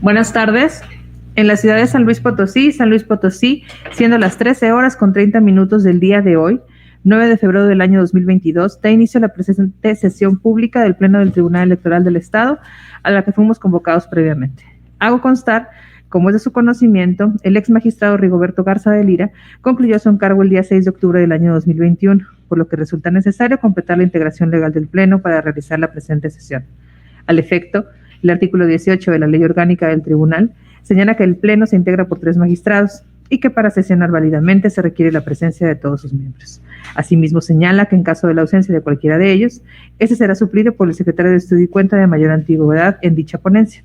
Buenas tardes. En la ciudad de San Luis Potosí, siendo las 13 horas con 30 minutos del día de hoy, 9 de febrero del año 2022, da inicio a la presente sesión pública del Pleno del Tribunal Electoral del Estado, a la que fuimos convocados previamente. Hago constar, como es de su conocimiento, el ex magistrado Rigoberto Garza de Lira concluyó su encargo el día 6 de octubre del año 2021, por lo que resulta necesario completar la integración legal del Pleno para realizar la presente sesión. Al efecto, el artículo 18 de la Ley Orgánica del Tribunal señala que el Pleno se integra por 3 magistrados y que para sesionar válidamente se requiere la presencia de todos sus miembros. Asimismo, señala que en caso de la ausencia de cualquiera de ellos, este será suplido por el secretario de Estudio y Cuenta de mayor antigüedad en dicha ponencia.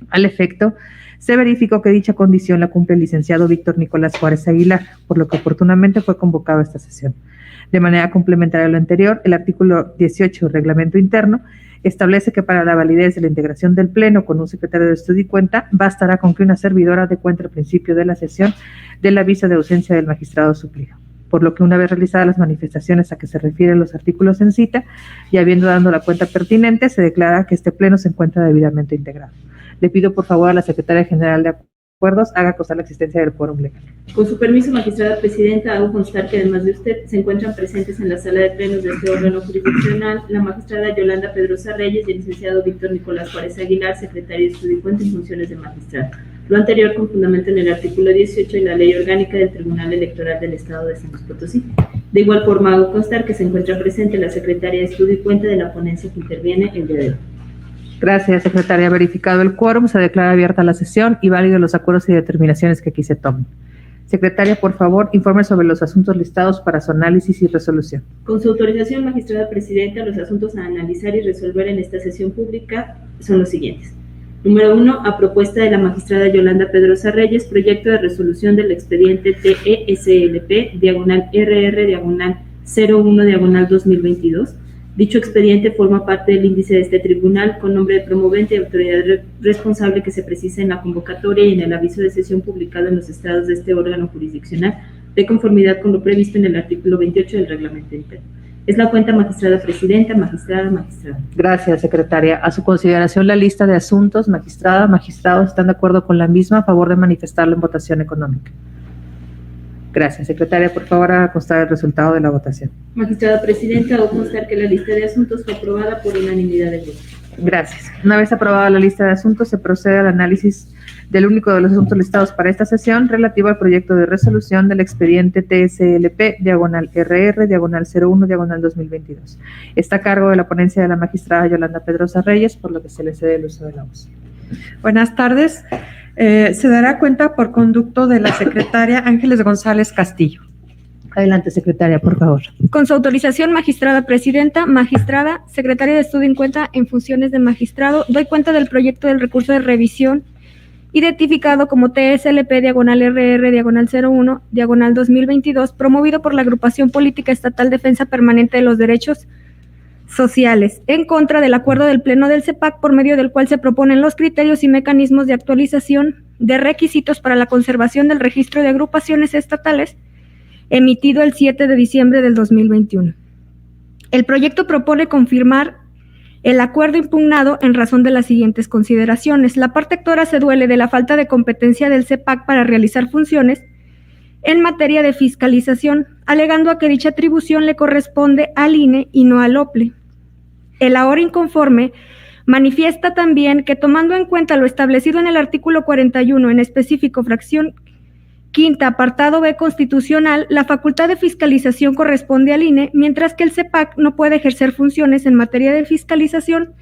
Al efecto, se verificó que dicha condición la cumple el licenciado Víctor Nicolás Juárez Aguilar, por lo que oportunamente fue convocado a esta sesión. De manera complementaria a lo anterior, el artículo 18 del Reglamento Interno establece que para la validez de la integración del Pleno con un secretario de Estudio y Cuenta, bastará con que una servidora dé cuenta al principio de la sesión del aviso de ausencia del magistrado suplido. Por lo que una vez realizadas las manifestaciones a que se refieren los artículos en cita y habiendo dado la cuenta pertinente, se declara que este Pleno se encuentra debidamente integrado. Le pido por favor a la Secretaria General de Acuerdos haga constar la existencia del quórum legal. Con su permiso, magistrada presidenta, hago constar que además de usted se encuentran presentes en la sala de plenos de este órgano jurisdiccional la magistrada Yolanda Pedrosa Reyes y el licenciado Víctor Nicolás Juárez Aguilar, secretario de Estudio y Cuenta en funciones de magistrado. Lo anterior con fundamento en el artículo 18 de la Ley Orgánica del Tribunal Electoral del Estado de San Luis Potosí. De igual forma, hago constar que se encuentra presente la secretaria de Estudio y Cuenta de la ponencia que interviene el día de hoy. Gracias, secretaria. Verificado el quórum, se declara abierta la sesión y válidos los acuerdos y determinaciones que aquí se tomen. Secretaria, por favor, informe sobre los asuntos listados para su análisis y resolución. Con su autorización, magistrada presidenta, los asuntos a analizar y resolver en esta sesión pública son los siguientes. Número 1, a propuesta de la magistrada Yolanda Pedrosa Reyes, proyecto de resolución del expediente TESLP/RR/01/2022. Dicho expediente forma parte del índice de este tribunal con nombre de promovente y autoridad responsable que se precisa en la convocatoria y en el aviso de sesión publicado en los estados de este órgano jurisdiccional, de conformidad con lo previsto en el artículo 28 del Reglamento Interno. Es la cuenta, magistrada presidenta, magistrada. Gracias, secretaria. A su consideración la lista de asuntos, magistrados, ¿están de acuerdo con la misma? A favor de manifestarlo en votación económica. Gracias, secretaria. Por favor, haga constar el resultado de la votación. Magistrada presidenta, hago constar que la lista de asuntos fue aprobada por unanimidad de votos. Gracias. Una vez aprobada la lista de asuntos, se procede al análisis del único de los asuntos listados para esta sesión relativo al proyecto de resolución del expediente TSLP/RR/01/2022. Está a cargo de la ponencia de la magistrada Yolanda Pedrosa Reyes, por lo que se le cede el uso de la voz. Buenas tardes. Se dará cuenta por conducto de la secretaria Ángeles González Castillo. Adelante, secretaria, por favor. Con su autorización, magistrada presidenta, magistrada, secretaria de Estudio en Cuenta en funciones de magistrado, doy cuenta del proyecto del recurso de revisión identificado como TSLP/RR/01/2022, promovido por la Agrupación Política Estatal Defensa Permanente de los Derechos Sociales, en contra del acuerdo del Pleno del CEPAC, por medio del cual se proponen los criterios y mecanismos de actualización de requisitos para la conservación del registro de agrupaciones estatales, emitido el 7 de diciembre del 2021. El proyecto propone confirmar el acuerdo impugnado en razón de las siguientes consideraciones. La parte actora se duele de la falta de competencia del CEPAC para realizar funciones en materia de fiscalización, alegando a que dicha atribución le corresponde al INE y no al OPLE. El ahora inconforme manifiesta también que, tomando en cuenta lo establecido en el artículo 41, en específico fracción quinta, apartado B constitucional, la facultad de fiscalización corresponde al INE, mientras que el CEPAC no puede ejercer funciones en materia de fiscalización,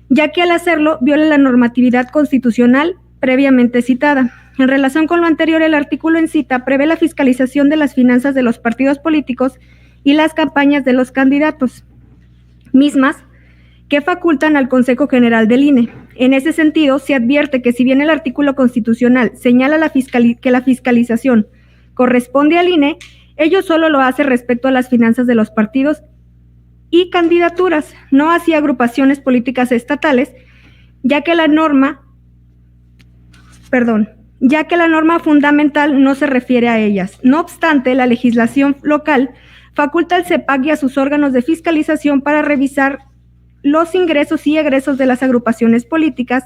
ya que al hacerlo viola la normatividad constitucional previamente citada. En relación con lo anterior, el artículo en cita prevé la fiscalización de las finanzas de los partidos políticos y las campañas de los candidatos, mismas que facultan al Consejo General del INE. En ese sentido, se advierte que si bien el artículo constitucional señala que la fiscalización corresponde al INE, ello solo lo hace respecto a las finanzas de los partidos y candidaturas, no hacia agrupaciones políticas estatales, ya que la norma fundamental no se refiere a ellas. No obstante, la legislación local faculta al CEPAC y a sus órganos de fiscalización para revisar los ingresos y egresos de las agrupaciones políticas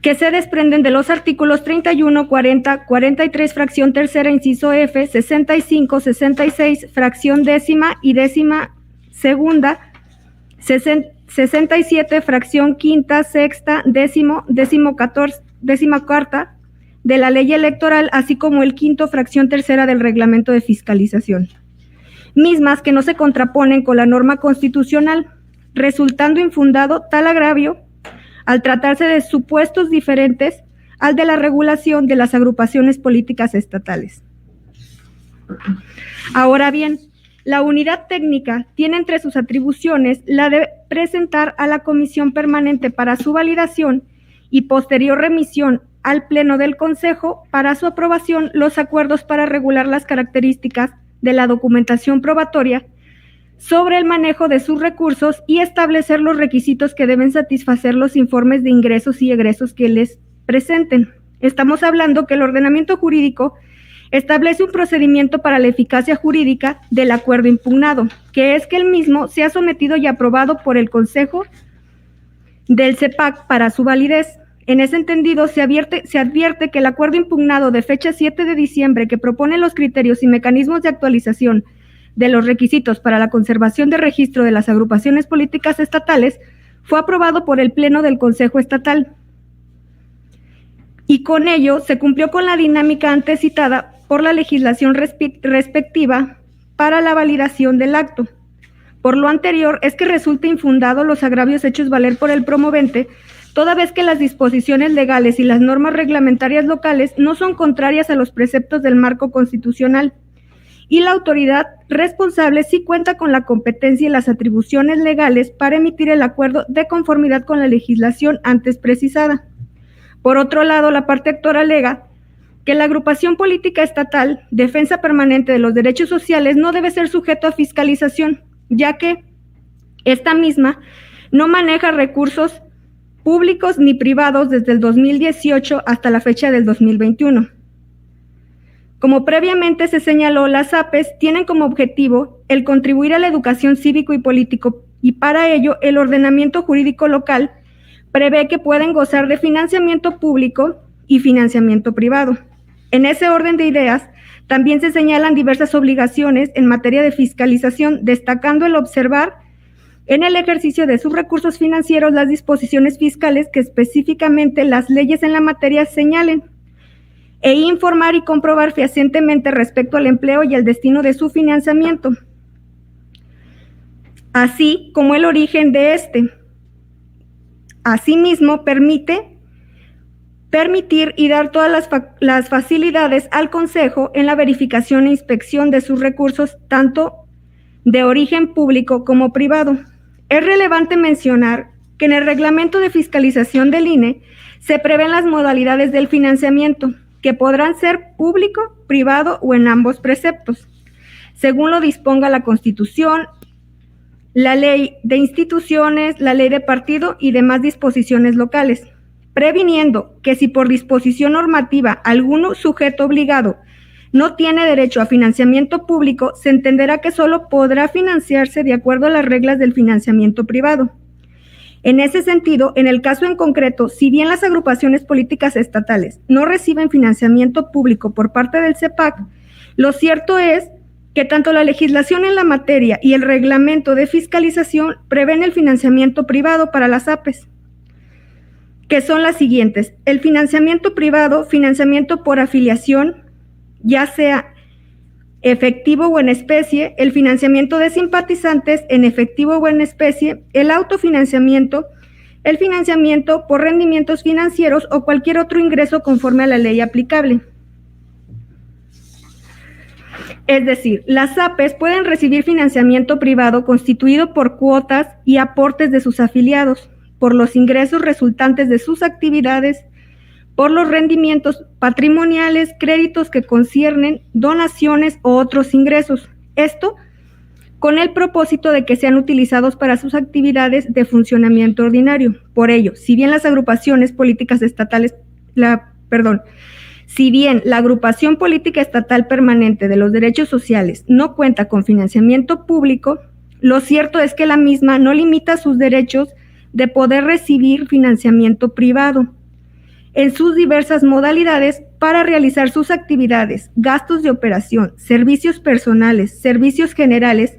que se desprenden de los artículos 31, 40, 43, fracción tercera, inciso F, 65, 66, fracción décima y décima segunda, 67, fracción quinta, sexta, décima cuarta de la ley electoral, así como el quinto, fracción tercera del reglamento de fiscalización, mismas que no se contraponen con la norma constitucional, resultando infundado tal agravio al tratarse de supuestos diferentes al de la regulación de las agrupaciones políticas estatales. Ahora bien, la unidad técnica tiene entre sus atribuciones la de presentar a la comisión permanente para su validación y posterior remisión al Pleno del Consejo para su aprobación los acuerdos para regular las características de la documentación probatoria sobre el manejo de sus recursos y establecer los requisitos que deben satisfacer los informes de ingresos y egresos que les presenten. Estamos hablando que el ordenamiento jurídico establece un procedimiento para la eficacia jurídica del acuerdo impugnado, que es que el mismo sea sometido y aprobado por el Consejo del CEPAC para su validez. En ese entendido, se advierte que el acuerdo impugnado de fecha 7 de diciembre, que propone los criterios y mecanismos de actualización de los requisitos para la conservación de registro de las agrupaciones políticas estatales, fue aprobado por el Pleno del Consejo Estatal. Y con ello se cumplió con la dinámica antes citada por la legislación respectiva para la validación del acto. Por lo anterior, es que resulta infundado los agravios hechos valer por el promovente, toda vez que las disposiciones legales y las normas reglamentarias locales no son contrarias a los preceptos del marco constitucional, y la autoridad responsable sí cuenta con la competencia y las atribuciones legales para emitir el acuerdo de conformidad con la legislación antes precisada. Por otro lado, la parte actora alega que la agrupación política estatal, Defensa Permanente de los Derechos Sociales, no debe ser sujeto a fiscalización, ya que esta misma no maneja recursos públicos ni privados desde el 2018 hasta la fecha del 2021. Como previamente se señaló, las APES tienen como objetivo el contribuir a la educación cívico y político, y para ello el ordenamiento jurídico local prevé que pueden gozar de financiamiento público y financiamiento privado. En ese orden de ideas, también se señalan diversas obligaciones en materia de fiscalización, destacando el observar en el ejercicio de sus recursos financieros las disposiciones fiscales que específicamente las leyes en la materia señalen, e informar y comprobar fehacientemente respecto al empleo y al destino de su financiamiento, así como el origen de este. Asimismo, permitir y dar todas las facilidades al Consejo en la verificación e inspección de sus recursos, tanto de origen público como privado. Es relevante mencionar que en el reglamento de fiscalización del INE se prevén las modalidades del financiamiento, que podrán ser público, privado o en ambos preceptos, según lo disponga la Constitución, la Ley de Instituciones, la Ley de Partido y demás disposiciones locales, previniendo que si por disposición normativa algún sujeto obligado no tiene derecho a financiamiento público, se entenderá que solo podrá financiarse de acuerdo a las reglas del financiamiento privado. En ese sentido, en el caso en concreto, si bien las agrupaciones políticas estatales no reciben financiamiento público por parte del CEPAC, lo cierto es que tanto la legislación en la materia y el reglamento de fiscalización prevén el financiamiento privado para las APES, que son las siguientes: el financiamiento privado, financiamiento por afiliación, ya sea efectivo o en especie, el financiamiento de simpatizantes en efectivo o en especie, el autofinanciamiento, el financiamiento por rendimientos financieros o cualquier otro ingreso conforme a la ley aplicable. Es decir, las APES pueden recibir financiamiento privado constituido por cuotas y aportes de sus afiliados, por los ingresos resultantes de sus actividades, por los rendimientos patrimoniales, créditos que conciernen, donaciones o otros ingresos. Esto con el propósito de que sean utilizados para sus actividades de funcionamiento ordinario. Por ello, si bien las agrupaciones políticas estatales, si bien la agrupación política estatal permanente de los derechos sociales no cuenta con financiamiento público, lo cierto es que la misma no limita sus derechos de poder recibir financiamiento privado, en sus diversas modalidades para realizar sus actividades, gastos de operación, servicios personales, servicios generales,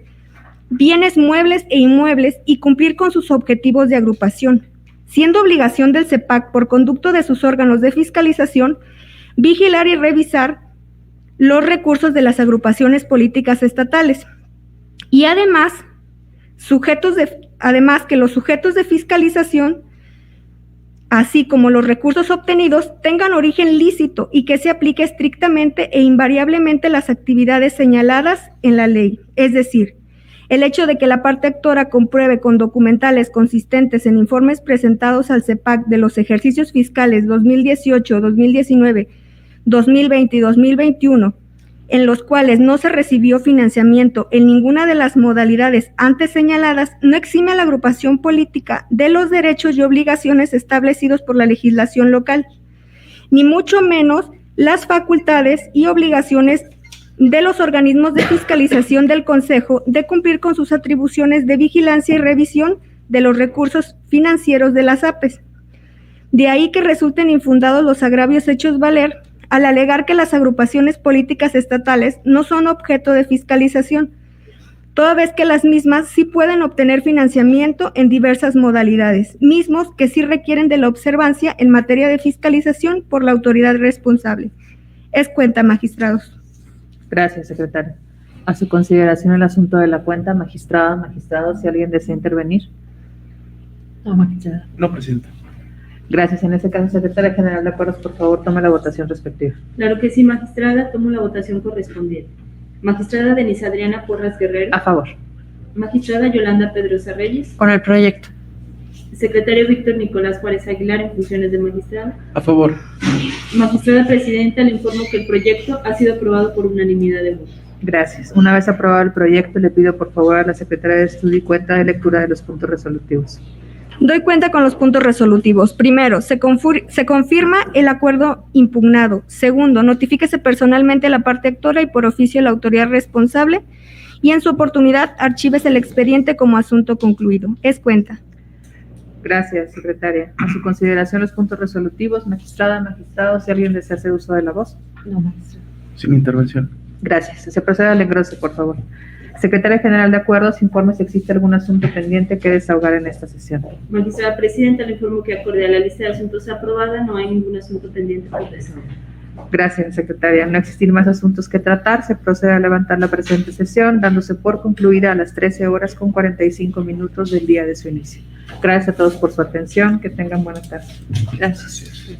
bienes muebles e inmuebles y cumplir con sus objetivos de agrupación, siendo obligación del CEPAC por conducto de sus órganos de fiscalización vigilar y revisar los recursos de las agrupaciones políticas estatales y además que los sujetos de fiscalización, así como los recursos obtenidos, tengan origen lícito y que se aplique estrictamente e invariablemente las actividades señaladas en la ley. Es decir, el hecho de que la parte actora compruebe con documentales consistentes en informes presentados al CEPAC de los ejercicios fiscales 2018, 2019, 2020 y 2021, en los cuales no se recibió financiamiento en ninguna de las modalidades antes señaladas, no exime a la agrupación política de los derechos y obligaciones establecidos por la legislación local, ni mucho menos las facultades y obligaciones de los organismos de fiscalización del Consejo de cumplir con sus atribuciones de vigilancia y revisión de los recursos financieros de las APES. De ahí que resulten infundados los agravios hechos valer al alegar que las agrupaciones políticas estatales no son objeto de fiscalización, toda vez que las mismas sí pueden obtener financiamiento en diversas modalidades, mismos que sí requieren de la observancia en materia de fiscalización por la autoridad responsable. Es cuenta, magistrados. Gracias, secretaria. A su consideración el asunto de la cuenta, magistrada, magistrado, si alguien desea intervenir. No, magistrada. No, presidenta. Gracias. En ese caso, secretaria general de acuerdos, por favor, tome la votación respectiva. Claro que sí, magistrada. Tomo la votación correspondiente. Magistrada Denise Adriana Porras Guerrero. A favor. Magistrada Yolanda Pedrosa Reyes. Con el proyecto. Secretario Víctor Nicolás Juárez Aguilar, en funciones de magistrado. A favor. Magistrada Presidenta, le informo que el proyecto ha sido aprobado por unanimidad de votos. Gracias. Una vez aprobado el proyecto, le pido por favor a la secretaria de Estudio y cuenta de lectura de los puntos resolutivos. Doy cuenta con los puntos resolutivos. Primero, se confirma el acuerdo impugnado. Segundo, notifíquese personalmente a la parte actora y por oficio a la autoridad responsable y en su oportunidad archívese el expediente como asunto concluido. Es cuenta. Gracias, secretaria. A su consideración los puntos resolutivos, magistrada, magistrado, si alguien desea hacer uso de la voz. No, magistrada. Sin intervención. Gracias. Se procede al engrose, por favor. Secretaria General de Acuerdos, informe si existe algún asunto pendiente que desahogar en esta sesión. Magistrada Presidenta, le informo que acorde a la lista de asuntos aprobada, no hay ningún asunto pendiente por desahogar. Gracias, secretaria. No existir más asuntos que tratar, se procede a levantar la presente sesión, dándose por concluida a las 13:45 del día de su inicio. Gracias a todos por su atención. Que tengan buena tarde. Gracias.